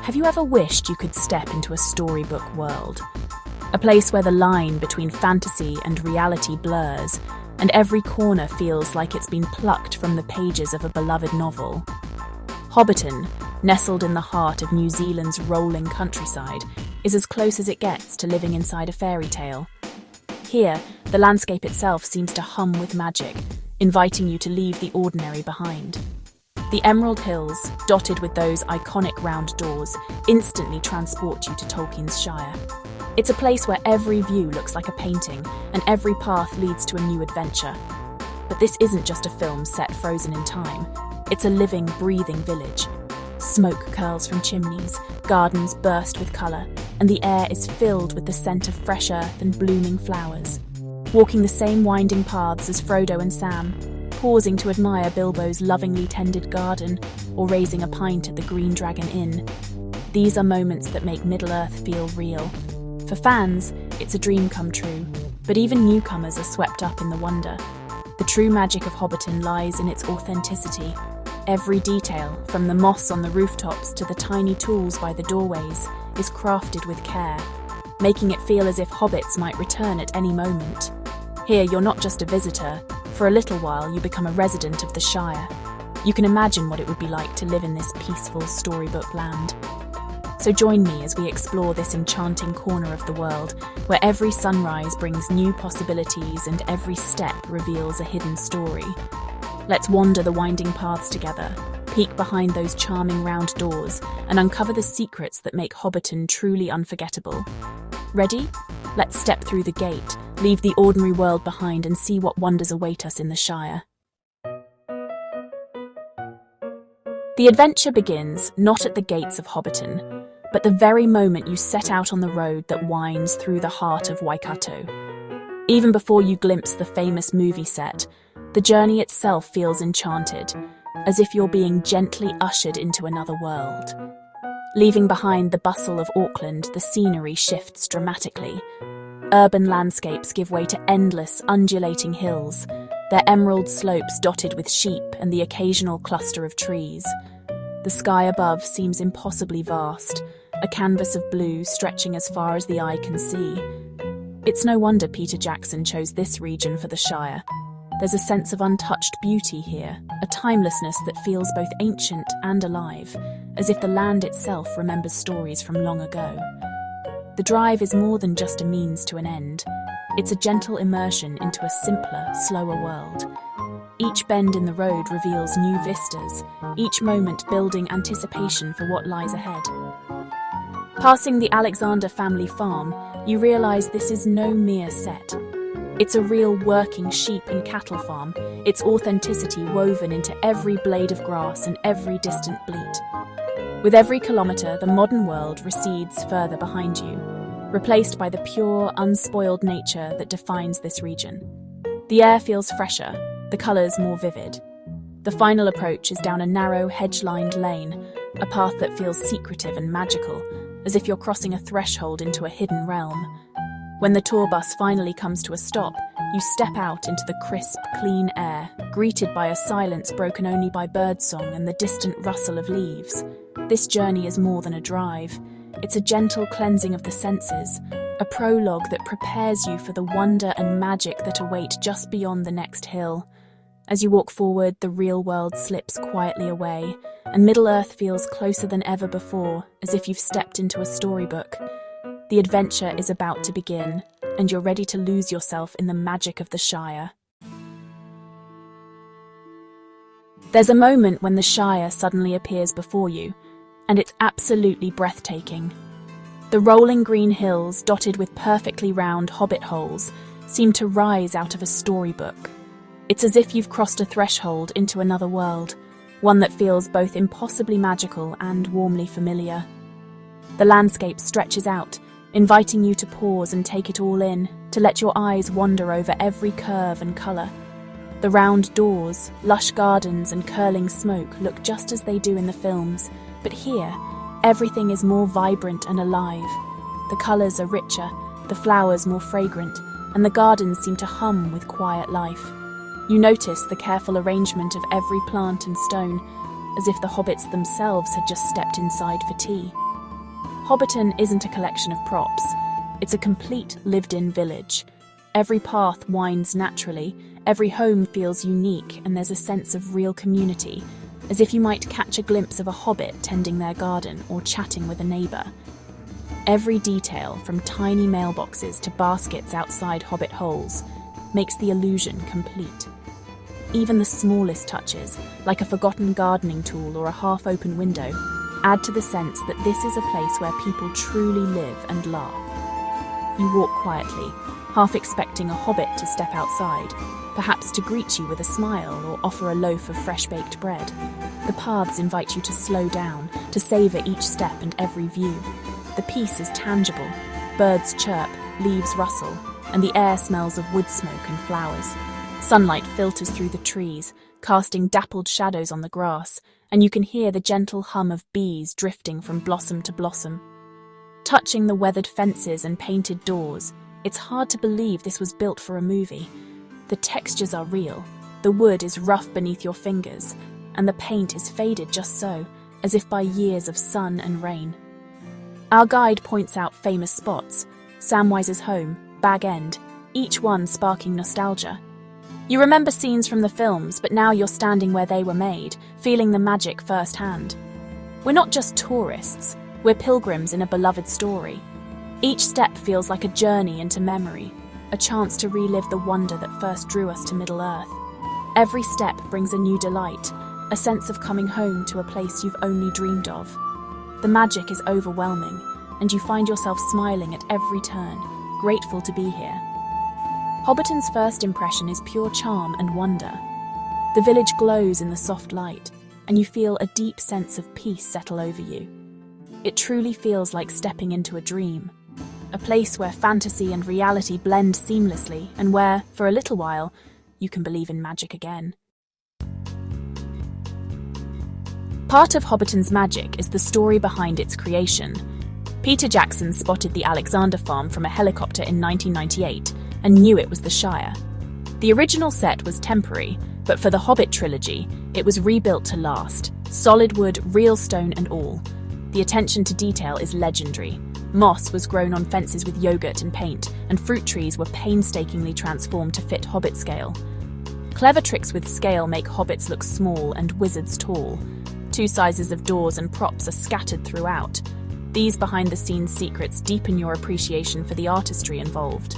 Have you ever wished you could step into a storybook world? A place where the line between fantasy and reality blurs, and every corner feels like it's been plucked from the pages of a beloved novel. Hobbiton, nestled in the heart of New Zealand's rolling countryside, is as close as it gets to living inside a fairy tale. Here, the landscape itself seems to hum with magic, inviting you to leave the ordinary behind. The Emerald Hills, dotted with those iconic round doors, instantly transport you to Tolkien's Shire. It's a place where every view looks like a painting, and every path leads to a new adventure. But this isn't just a film set frozen in time. It's a living, breathing village. Smoke curls from chimneys, gardens burst with colour, and the air is filled with the scent of fresh earth and blooming flowers. Walking the same winding paths as Frodo and Sam, pausing to admire Bilbo's lovingly tended garden, or raising a pint at the Green Dragon Inn. These are moments that make Middle-earth feel real. For fans, it's a dream come true, but even newcomers are swept up in the wonder. The true magic of Hobbiton lies in its authenticity. Every detail, from the moss on the rooftops to the tiny tools by the doorways, is crafted with care, making it feel as if hobbits might return at any moment. Here, you're not just a visitor. For a little while, you become a resident of the Shire. You can imagine what it would be like to live in this peaceful storybook land. So join me as we explore this enchanting corner of the world, where every sunrise brings new possibilities and every step reveals a hidden story. Let's wander the winding paths together, peek behind those charming round doors, and uncover the secrets that make Hobbiton truly unforgettable. Ready? Let's step through the gate, leave the ordinary world behind, and see what wonders await us in the Shire. The adventure begins not at the gates of Hobbiton, but the very moment you set out on the road that winds through the heart of Waikato. Even before you glimpse the famous movie set, the journey itself feels enchanted, as if you're being gently ushered into another world. Leaving behind the bustle of Auckland, the scenery shifts dramatically. Urban landscapes give way to endless, undulating hills, their emerald slopes dotted with sheep and the occasional cluster of trees. The sky above seems impossibly vast, a canvas of blue stretching as far as the eye can see. It's no wonder Peter Jackson chose this region for the Shire. There's a sense of untouched beauty here, a timelessness that feels both ancient and alive, as if the land itself remembers stories from long ago. The drive is more than just a means to an end. It's a gentle immersion into a simpler, slower world. Each bend in the road reveals new vistas, each moment building anticipation for what lies ahead. Passing the Alexander family farm, you realise this is no mere set. It's a real working sheep and cattle farm, its authenticity woven into every blade of grass and every distant bleat. With every kilometre, the modern world recedes further behind you, replaced by the pure, unspoiled nature that defines this region. The air feels fresher, the colours more vivid. The final approach is down a narrow, hedge-lined lane, a path that feels secretive and magical, as if you're crossing a threshold into a hidden realm. When the tour bus finally comes to a stop, you step out into the crisp, clean air, greeted by a silence broken only by birdsong and the distant rustle of leaves. This journey is more than a drive. It's a gentle cleansing of the senses, a prologue that prepares you for the wonder and magic that await just beyond the next hill. As you walk forward, the real world slips quietly away, and Middle-earth feels closer than ever before, as if you've stepped into a storybook. The adventure is about to begin, and you're ready to lose yourself in the magic of the Shire. There's a moment when the Shire suddenly appears before you, and it's absolutely breathtaking. The rolling green hills, dotted with perfectly round hobbit holes, seem to rise out of a storybook. It's as if you've crossed a threshold into another world, one that feels both impossibly magical and warmly familiar. The landscape stretches out, inviting you to pause and take it all in, to let your eyes wander over every curve and colour. The round doors, lush gardens and curling smoke look just as they do in the films, but here, everything is more vibrant and alive. The colours are richer, the flowers more fragrant, and the gardens seem to hum with quiet life. You notice the careful arrangement of every plant and stone, as if the hobbits themselves had just stepped inside for tea. Hobbiton isn't a collection of props. It's a complete lived-in village. Every path winds naturally, every home feels unique, and there's a sense of real community, as if you might catch a glimpse of a hobbit tending their garden or chatting with a neighbour. Every detail, from tiny mailboxes to baskets outside hobbit holes, makes the illusion complete. Even the smallest touches, like a forgotten gardening tool or a half-open window, add to the sense that this is a place where people truly live and laugh. You walk quietly, half expecting a hobbit to step outside, perhaps to greet you with a smile or offer a loaf of fresh-baked bread. The paths invite you to slow down, to savour each step and every view. The peace is tangible. Birds chirp, leaves rustle, and the air smells of wood smoke and flowers. Sunlight filters through the trees, casting dappled shadows on the grass, and you can hear the gentle hum of bees drifting from blossom to blossom. Touching the weathered fences and painted doors, it's hard to believe this was built for a movie. The textures are real, the wood is rough beneath your fingers, and the paint is faded just so, as if by years of sun and rain. Our guide points out famous spots: Samwise's home, Bag End, each one sparking nostalgia. You remember scenes from the films, but now you're standing where they were made, feeling the magic firsthand. We're not just tourists, we're pilgrims in a beloved story. Each step feels like a journey into memory, a chance to relive the wonder that first drew us to Middle-earth. Every step brings a new delight, a sense of coming home to a place you've only dreamed of. The magic is overwhelming, and you find yourself smiling at every turn, grateful to be here. Hobbiton's first impression is pure charm and wonder. The village glows in the soft light, and you feel a deep sense of peace settle over you. It truly feels like stepping into a dream, a place where fantasy and reality blend seamlessly, and where, for a little while, you can believe in magic again. Part of Hobbiton's magic is the story behind its creation. Peter Jackson spotted the Alexander farm from a helicopter in 1998 and knew it was the Shire. The original set was temporary, but for the Hobbit trilogy, it was rebuilt to last, solid wood, real stone and all. The attention to detail is legendary. Moss was grown on fences with yogurt and paint, and fruit trees were painstakingly transformed to fit hobbit scale. Clever tricks with scale make hobbits look small and wizards tall. Two sizes of doors and props are scattered throughout. These behind-the-scenes secrets deepen your appreciation for the artistry involved.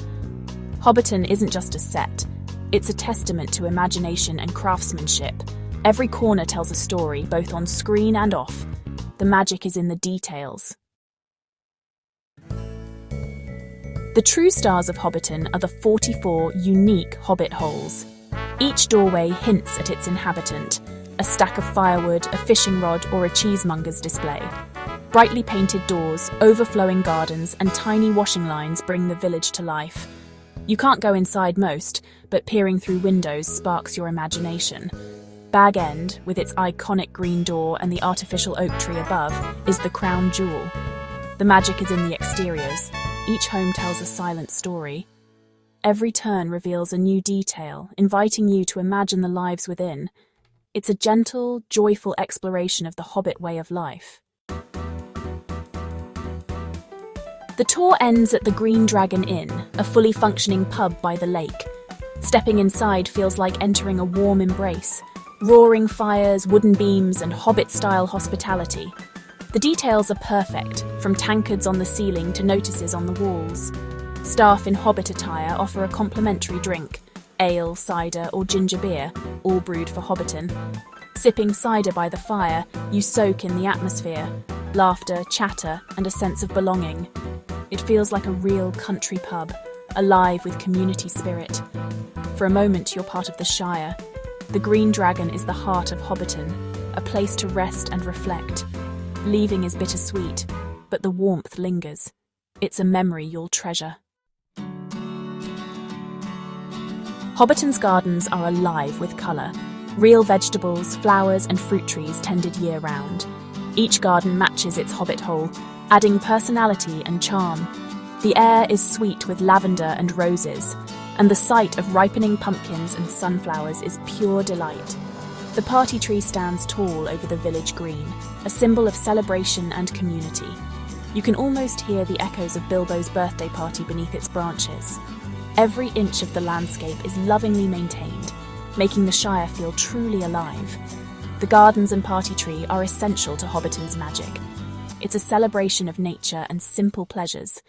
Hobbiton isn't just a set, it's a testament to imagination and craftsmanship. Every corner tells a story, both on screen and off. The magic is in the details. The true stars of Hobbiton are the 44 unique hobbit holes. Each doorway hints at its inhabitant, a stack of firewood, a fishing rod, or a cheesemonger's display. Brightly painted doors, overflowing gardens, and tiny washing lines bring the village to life. You can't go inside most, but peering through windows sparks your imagination. Bag End, with its iconic green door and the artificial oak tree above, is the crown jewel. The magic is in the exteriors. Each home tells a silent story. Every turn reveals a new detail, inviting you to imagine the lives within. It's a gentle, joyful exploration of the Hobbit way of life. The tour ends at the Green Dragon Inn, a fully functioning pub by the lake. Stepping inside feels like entering a warm embrace. Roaring fires, wooden beams, and Hobbit-style hospitality. The details are perfect, from tankards on the ceiling to notices on the walls. Staff in Hobbit attire offer a complimentary drink, ale, cider, or ginger beer, all brewed for Hobbiton. Sipping cider by the fire, you soak in the atmosphere. Laughter, chatter, and a sense of belonging. It feels like a real country pub, alive with community spirit. For a moment, you're part of the Shire. The Green Dragon is the heart of Hobbiton, a place to rest and reflect. Leaving is bittersweet, but the warmth lingers. It's a memory you'll treasure. Hobbiton's gardens are alive with colour. Real vegetables, flowers, and fruit trees tended year-round. Each garden matches its hobbit hole, adding personality and charm. The air is sweet with lavender and roses, and the sight of ripening pumpkins and sunflowers is pure delight. The party tree stands tall over the village green, a symbol of celebration and community. You can almost hear the echoes of Bilbo's birthday party beneath its branches. Every inch of the landscape is lovingly maintained, making the Shire feel truly alive. The gardens and party tree are essential to Hobbiton's magic. It's a celebration of nature and simple pleasures.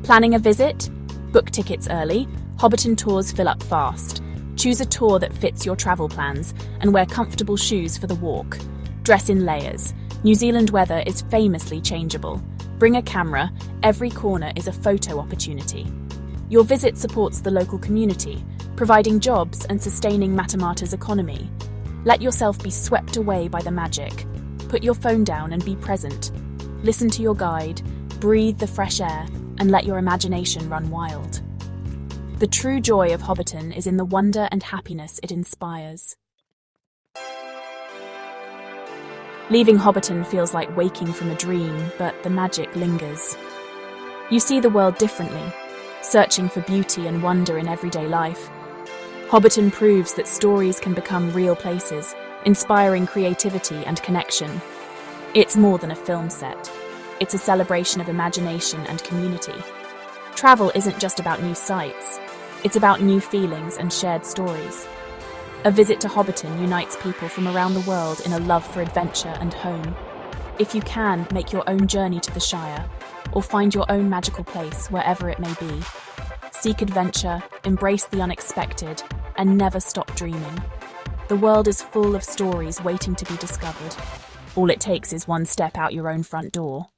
Planning a visit? Book tickets early. Hobbiton tours fill up fast. Choose a tour that fits your travel plans and wear comfortable shoes for the walk. Dress in layers. New Zealand weather is famously changeable. Bring a camera. Every corner is a photo opportunity. Your visit supports the local community, providing jobs and sustaining Matamata's economy. Let yourself be swept away by the magic. Put your phone down and be present. Listen to your guide, breathe the fresh air, and let your imagination run wild. The true joy of Hobbiton is in the wonder and happiness it inspires. Leaving Hobbiton feels like waking from a dream, but the magic lingers. You see the world differently, searching for beauty and wonder in everyday life. Hobbiton proves that stories can become real places, inspiring creativity and connection. It's more than a film set. It's a celebration of imagination and community. Travel isn't just about new sights. It's about new feelings and shared stories. A visit to Hobbiton unites people from around the world in a love for adventure and home. If you can, make your own journey to the Shire, or find your own magical place wherever it may be. Seek adventure, embrace the unexpected, and never stop dreaming. The world is full of stories waiting to be discovered. All it takes is one step out your own front door.